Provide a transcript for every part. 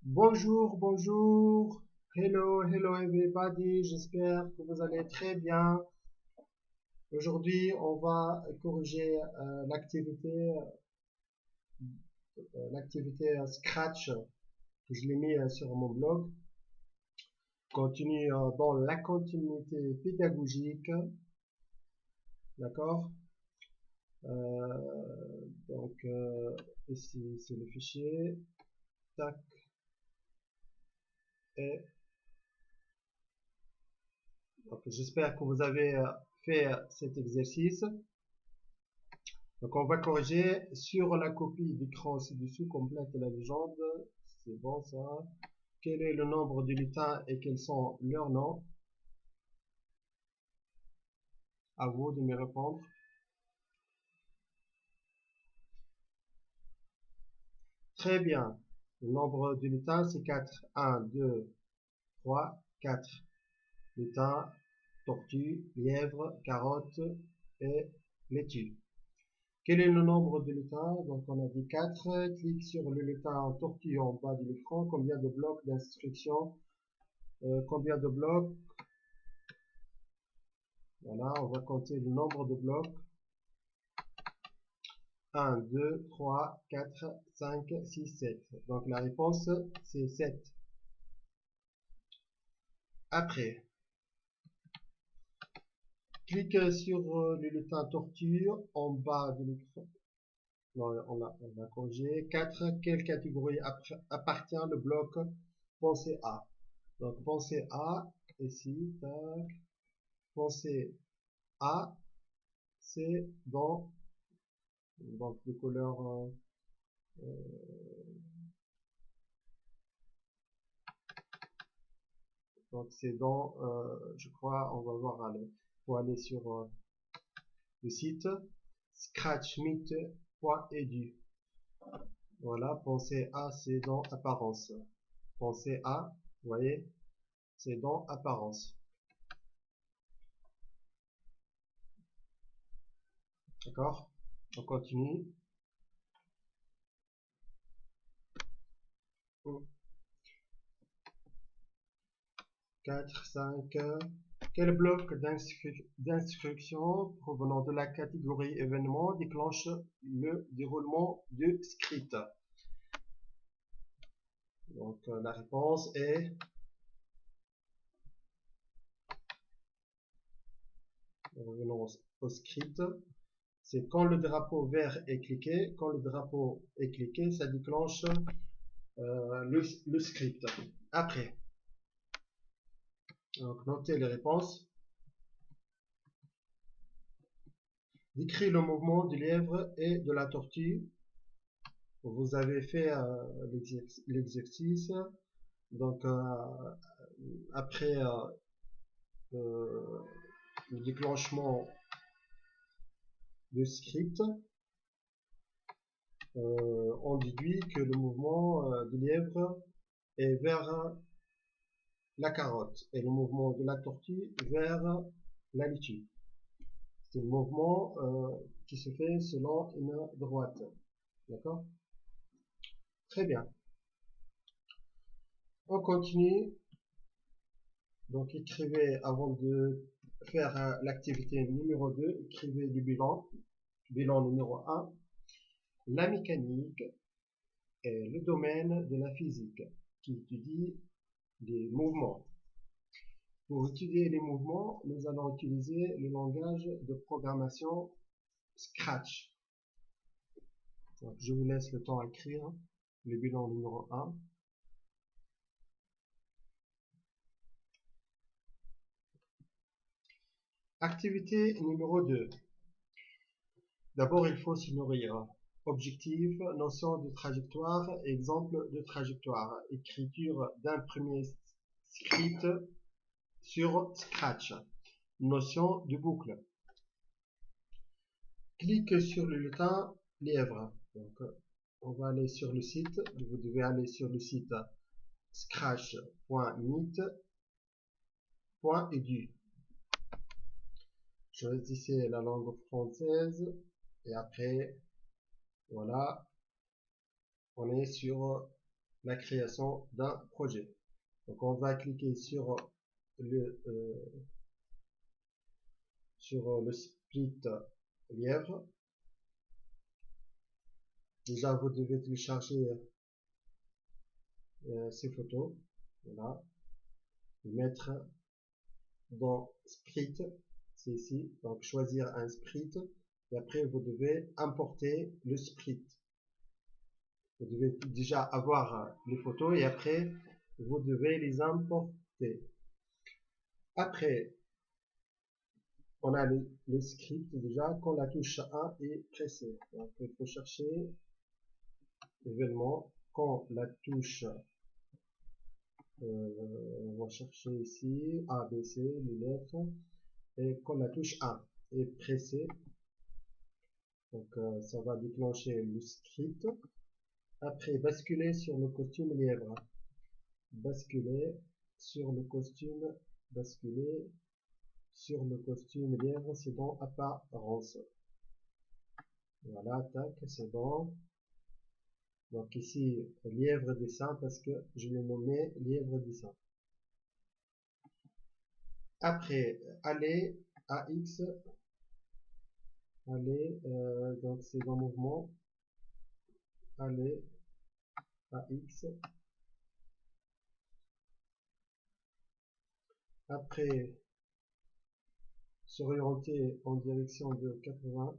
Bonjour, bonjour. Hello, hello everybody. J'espère que vous allez très bien. Aujourd'hui, on va corriger l'activité Scratch que je l'ai mis sur mon blog. Continue dans la continuité pédagogique. D'accord? Ici, c'est le fichier. Tac. Et donc, j'espère que vous avez fait cet exercice. Donc on va corriger sur la copie d'écran ci-dessous, complète la légende. C'est bon ça. Quel est le nombre de lutins et quels sont leurs noms? À vous de me répondre. Très bien. Le nombre de lutins c'est 4. 1, 2, 3, 4. Lutins, tortue, lièvre, carotte et laitue. Quel est le nombre de lutins? Donc on a dit 4. Clique sur le lutin en tortue en bas de l'écran. Combien de blocs d'instruction? Combien de blocs? Voilà, on va compter le nombre de blocs. 1, 2, 3, 4, 5, 6, 7. Donc la réponse, c'est 7. Après, clique sur le lutin tortue en bas de l'écran. Non, on va corriger. 4. Quelle catégorie appartient le bloc pensée A? Donc pensée A, ici, tac. Pensée A, c'est dans le couleur donc c'est dans, je crois, on va voir, allez, faut aller sur le site scratchmeet.edu. Voilà, pensée A, c'est dans apparence. Pensée A, vous voyez, c'est dans apparence. D'accord? On continue. 4, 5. Quel bloc d'instruction provenant de la catégorie événement déclenche le déroulement du script? Donc la réponse est, revenons au script, c'est quand le drapeau vert est cliqué. Quand le drapeau est cliqué, ça déclenche le script. Après, donc notez les réponses. Décris le mouvement du lièvre et de la tortue. Vous avez fait l'exercice. Donc après le déclenchement du script, on déduit que le mouvement du lièvre est vers la carotte et le mouvement de la tortue vers la laitue. C'est le mouvement qui se fait selon une droite. D'accord? Très bien. On continue. Donc écrivez, avant de faire l'activité numéro 2, écrivez du bilan. Bilan numéro 1. La mécanique est le domaine de la physique qui étudie les mouvements. Pour étudier les mouvements, nous allons utiliser le langage de programmation Scratch. Donc, je vous laisse le temps à écrire le bilan numéro 1. Activité numéro 2. D'abord, il faut se nourrir. Objectif, notion de trajectoire, exemple de trajectoire, écriture d'un premier script sur Scratch, notion de boucle. Clique sur le lutin lièvre. Donc, on va aller sur le site. Vous devez aller sur le site scratch.meet.edu. Choisissez la langue française et après, voilà, on est sur la création d'un projet. Donc on va cliquer sur le split lièvre. Déjà vous devez télécharger ces photos, voilà, et mettre dans Split, c'est ici, donc choisir un Split, et après vous devez importer le Split. Vous devez déjà avoir les photos et après vous devez les importer. Après, on a le script déjà quand la touche 1 est pressée. Donc il faut chercher événement quand la touche, on va chercher ici A, B, C, les lettres, et quand la touche 1 est pressée, donc ça va déclencher le script. Après, basculer sur le costume lièvre. Basculer sur le costume, basculer sur le costume lièvre, c'est dans apparence. Voilà, tac, c'est bon. Donc ici, lièvre dessin parce que je l'ai nommé lièvre dessin. Après, aller à X, aller, donc c'est dans mouvement, aller à X. Après, s'orienter en direction de 80.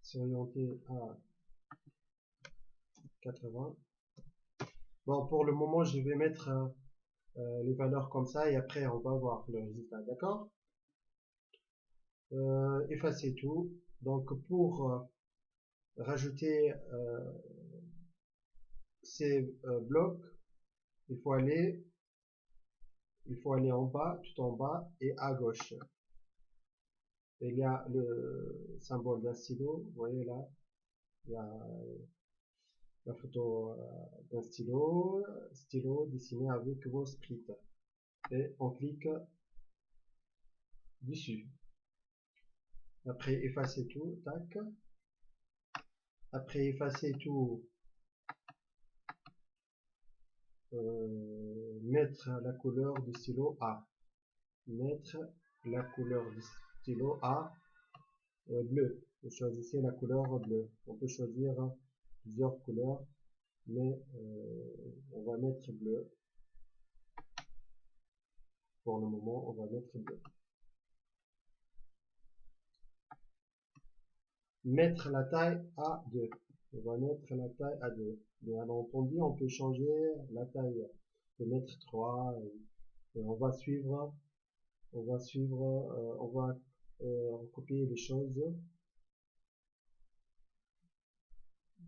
S'orienter à 80. Bon, pour le moment, je vais mettre les valeurs comme ça et après, on va voir le résultat. D'accord? Effacer tout. Donc, pour rajouter ces blocs, il faut aller en bas, tout en bas et à gauche. Et il y a le symbole d'un stylo. Vous voyez là, il y a la photo d'un stylo dessiné avec vos sprites. Et on clique dessus. Après effacer tout, tac. Après effacer tout, mettre la couleur du stylo A. Mettre la couleur du stylo A bleu. Vous choisissez la couleur bleue. On peut choisir plusieurs couleurs, mais on va mettre bleu. Pour le moment, on va mettre bleu. Mettre la taille à 2. On va mettre la taille à 2. Bien entendu, on peut changer la taille. On peut mettre 3. Et on va suivre, on va recopier les choses.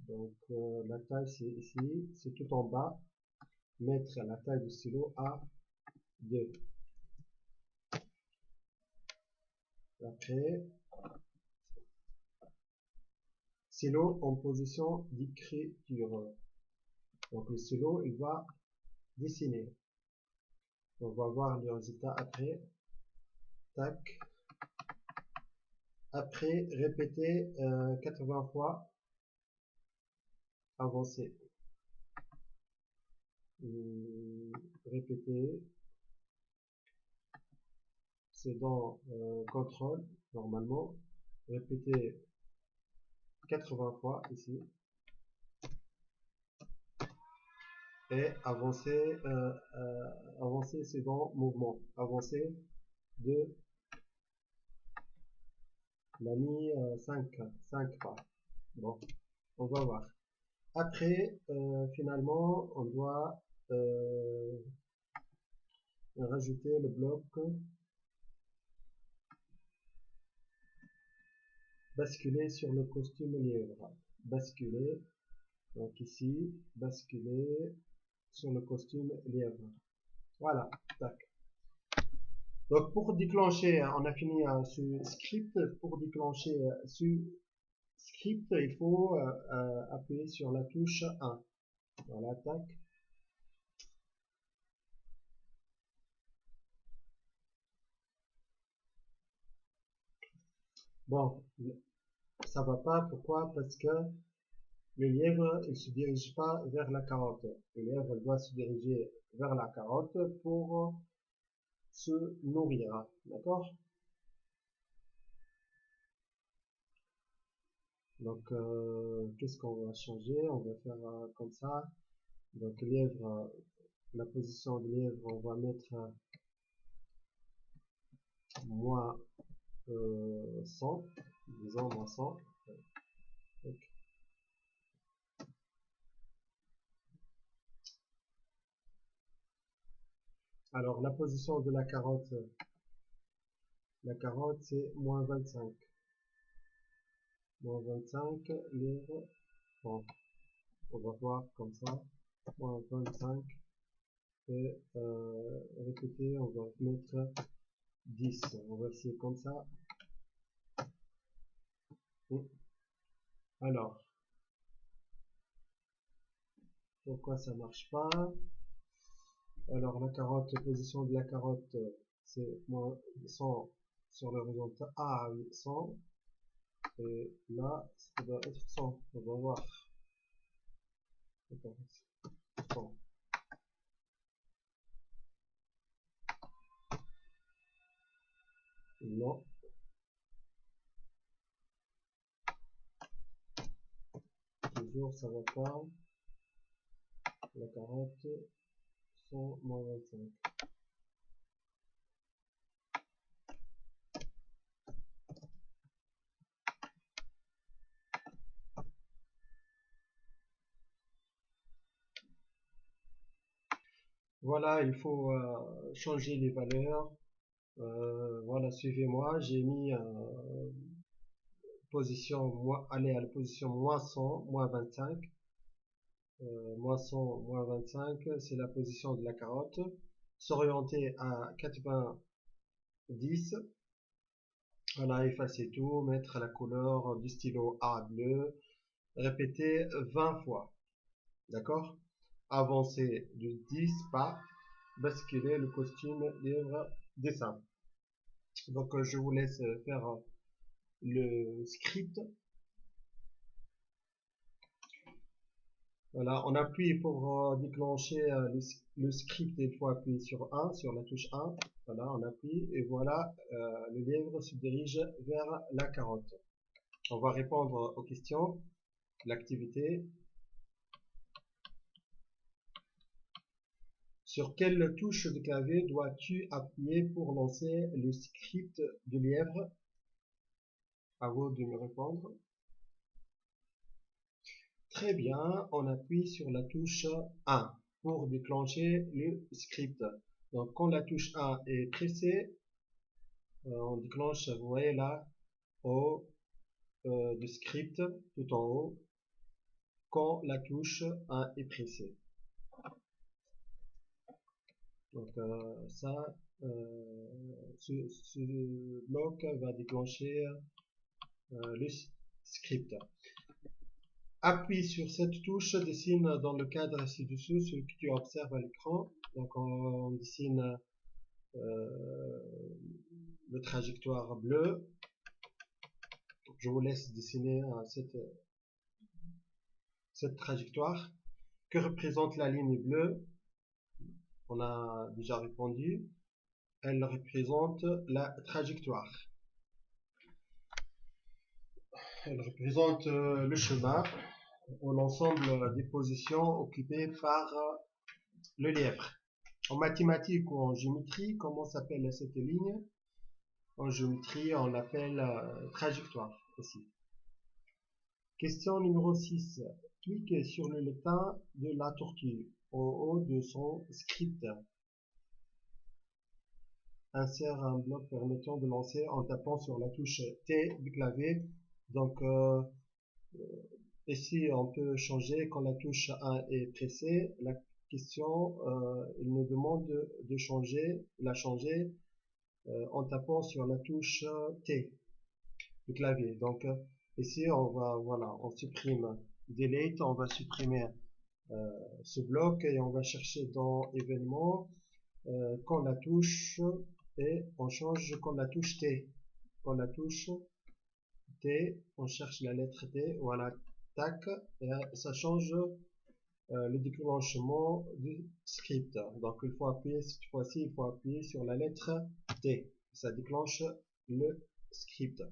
Donc la taille c'est ici, c'est tout en bas. Mettre la taille du stylo à 2. Après, stylo en position d'écriture. Donc le stylo il va dessiner. On va voir le résultat après. Tac. Après, répéter 80 fois. Avancer. Répéter. C'est dans contrôle, normalement. Répéter 80 fois ici. Et avancer, avancer c'est dans mouvement. Avancer de l'a mis 5 pas. Bon, on va voir. Après, finalement, on doit rajouter le bloc basculer sur le costume lièvre. Basculer, donc ici, basculer sur le costume lièvre. Voilà, tac. Donc pour déclencher, on a fini ce script. Pour déclencher ce script, il faut appuyer sur la touche 1. Voilà, tac. Bon, ça va pas, pourquoi? Parce que le lièvre, il se dirige pas vers la carotte. Le lièvre doit se diriger vers la carotte pour se nourrir. D'accord? Donc, qu'est-ce qu'on va changer? On va faire comme ça. Donc, lièvre, la position de lièvre, on va mettre moins 100, disons moins 100. Donc, alors, la position de la carotte c'est moins 25. Moins 25, lièvre. Bon, on va voir comme ça. Moins 25. Et répéter, on va mettre 10. On va essayer comme ça. Alors, pourquoi ça marche pas? Alors, la carotte, position de la carotte, c'est moins 100 sur l'horizontal A, 100. Et là, ça doit être 100. On va voir. 100. Non, toujours ça va pas. La carotte, 100 moins 25. Voilà, il faut changer les valeurs. Voilà, suivez-moi. J'ai mis aller à la position moins 100, moins 25. Moins 100, moins 25, c'est la position de la carotte. S'orienter à 90. Voilà, effacer tout, mettre la couleur du stylo à bleu. Répéter 20 fois. D'accord? Avancer de 10 pas. Basculer le costume livre dessin. Donc je vous laisse faire le script. Voilà, on appuie pour déclencher le script, il faut appuyer sur 1, sur la touche 1. Voilà, on appuie et voilà, le lièvre se dirige vers la carotte. On va répondre aux questions. L'activité. Sur quelle touche de clavier dois-tu appuyer pour lancer le script de lièvre? À vous de me répondre. Très bien, on appuie sur la touche 1 pour déclencher le script. Donc quand la touche 1 est pressée, on déclenche, vous voyez là, au du script tout en haut, quand la touche 1 est pressée. Donc ça, ce bloc va déclencher le script. Appuie sur cette touche, dessine dans le cadre ci-dessous ce que tu observes à l'écran. Donc on dessine le trajectoire bleu. Je vous laisse dessiner cette trajectoire. Que représente la ligne bleue? On a déjà répondu. Elle représente la trajectoire. Elle représente le chemin ou l'ensemble des positions occupées par le lièvre. En mathématiques ou en géométrie, comment s'appelle cette ligne? En géométrie, on l'appelle trajectoire aussi. Question numéro 6. Clique sur le lutin de la tortue au haut de son script. Insère un bloc permettant de lancer en tapant sur la touche T du clavier. Donc ici on peut changer quand la touche 1 est pressée. La question, il nous demande de changer, en tapant sur la touche T du clavier. Donc ici on va, voilà, on supprime delete, on va supprimer ce bloc et on va chercher dans événements quand la touche et on change quand la touche T, quand la touche T, on cherche la lettre T, voilà, tac, et ça change le déclenchement du script. Donc il faut appuyer, cette fois-ci, il faut appuyer sur la lettre T, ça déclenche le script.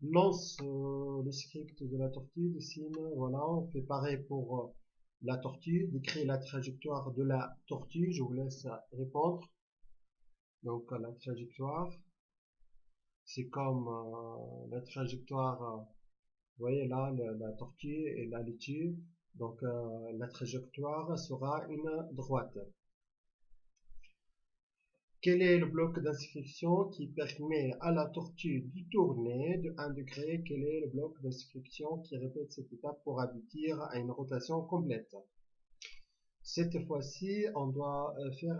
Lance le script de la tortue, dessine, voilà, on fait pareil pour la tortue, décrit la trajectoire de la tortue, je vous laisse répondre. Donc la trajectoire, c'est comme la trajectoire, vous voyez là, la tortue et la laitue, donc la trajectoire sera une droite. Quel est le bloc d'instruction qui permet à la tortue de tourner de 1 degré? Quel est le bloc d'instruction qui répète cette étape pour aboutir à une rotation complète? Cette fois-ci, on doit faire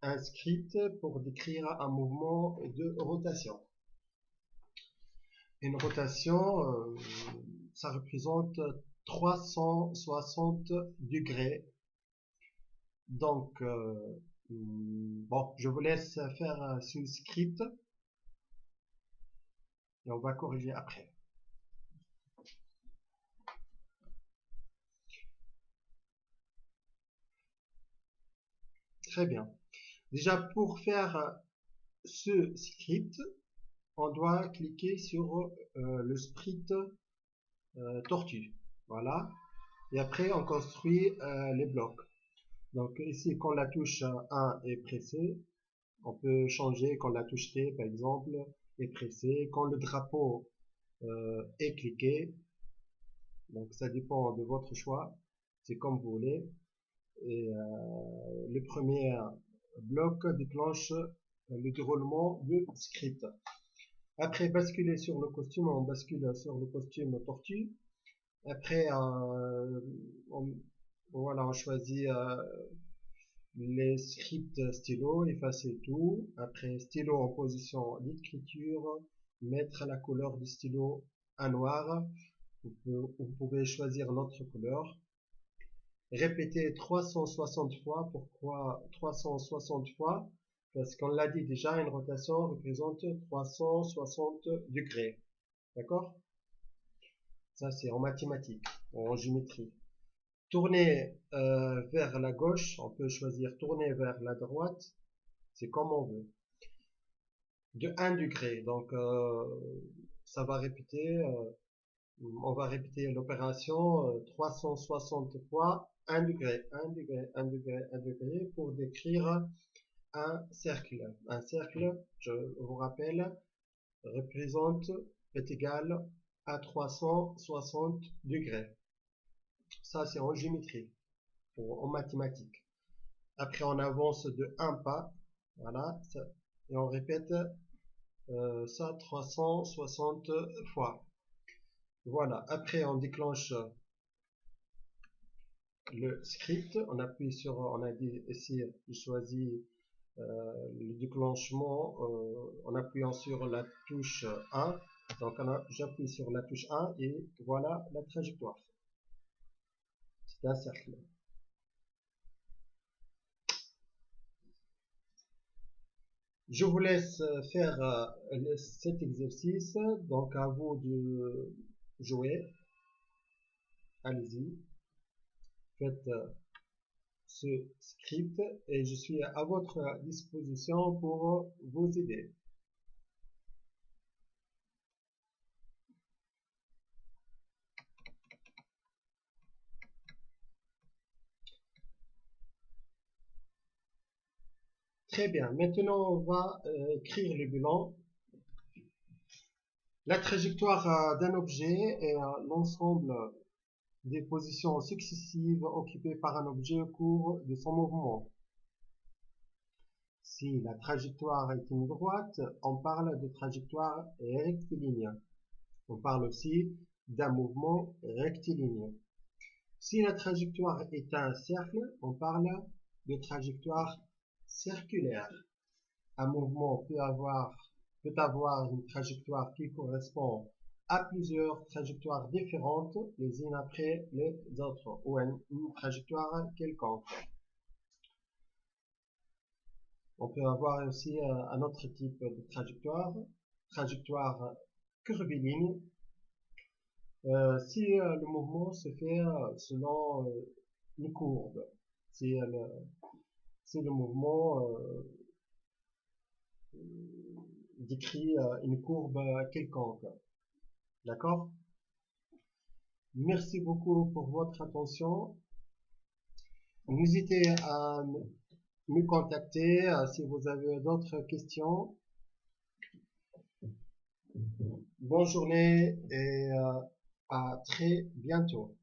un script pour décrire un mouvement de rotation. Une rotation, ça représente 360 degrés. Donc, bon, je vous laisse faire ce script et on va corriger après. Très bien. Déjà, pour faire ce script, on doit cliquer sur le sprite tortue. Voilà. Et après, on construit les blocs. Donc ici, quand la touche 1 est pressée, on peut changer quand la touche T, par exemple, est pressée. Quand le drapeau est cliqué, donc ça dépend de votre choix, c'est comme vous voulez. Et le premier bloc déclenche le déroulement du script. Après, basculer sur le costume, on bascule sur le costume tortue. Après, voilà, on choisit les scripts stylo, effacer tout. Après, stylo en position d'écriture, mettre la couleur du stylo à noir. Vous pouvez choisir notre couleur. Répéter 360 fois. Pourquoi 360 fois? Parce qu'on l'a dit déjà, une rotation représente 360 degrés. D'accord? Ça, c'est en mathématiques, en géométrie. Tourner vers la gauche, on peut choisir tourner vers la droite, c'est comme on veut. De 1 degré, donc ça va répéter, on va répéter l'opération 360 fois 1 degré, 1 degré, 1 degré, 1 degré pour décrire un cercle. Un cercle, je vous rappelle, est égal à 360 degrés. Ça, c'est en géométrie, en mathématiques. Après, on avance de 1 pas, voilà, et on répète ça 360 fois. Voilà, après, on déclenche le script, on appuie sur, on a dit ici, je choisis le déclenchement en appuyant sur la touche 1. Donc, j'appuie sur la touche 1 et voilà la trajectoire. C'est un cercle. Je vous laisse faire cet exercice, donc à vous de jouer. Allez-y, faites ce script et je suis à votre disposition pour vous aider. Très bien, maintenant on va écrire le bilan. La trajectoire d'un objet est l'ensemble des positions successives occupées par un objet au cours de son mouvement. Si la trajectoire est une droite, on parle de trajectoire rectiligne. On parle aussi d'un mouvement rectiligne. Si la trajectoire est un cercle, on parle de trajectoire circulaire. Un mouvement peut avoir une trajectoire qui correspond à plusieurs trajectoires différentes les unes après les autres, ou une trajectoire quelconque. On peut avoir aussi un autre type de trajectoire curviligne. Si le mouvement se fait selon une courbe, si le mouvement décrit une courbe quelconque. D'accord? Merci beaucoup pour votre attention. N'hésitez à me contacter si vous avez d'autres questions. Bonne journée et à très bientôt.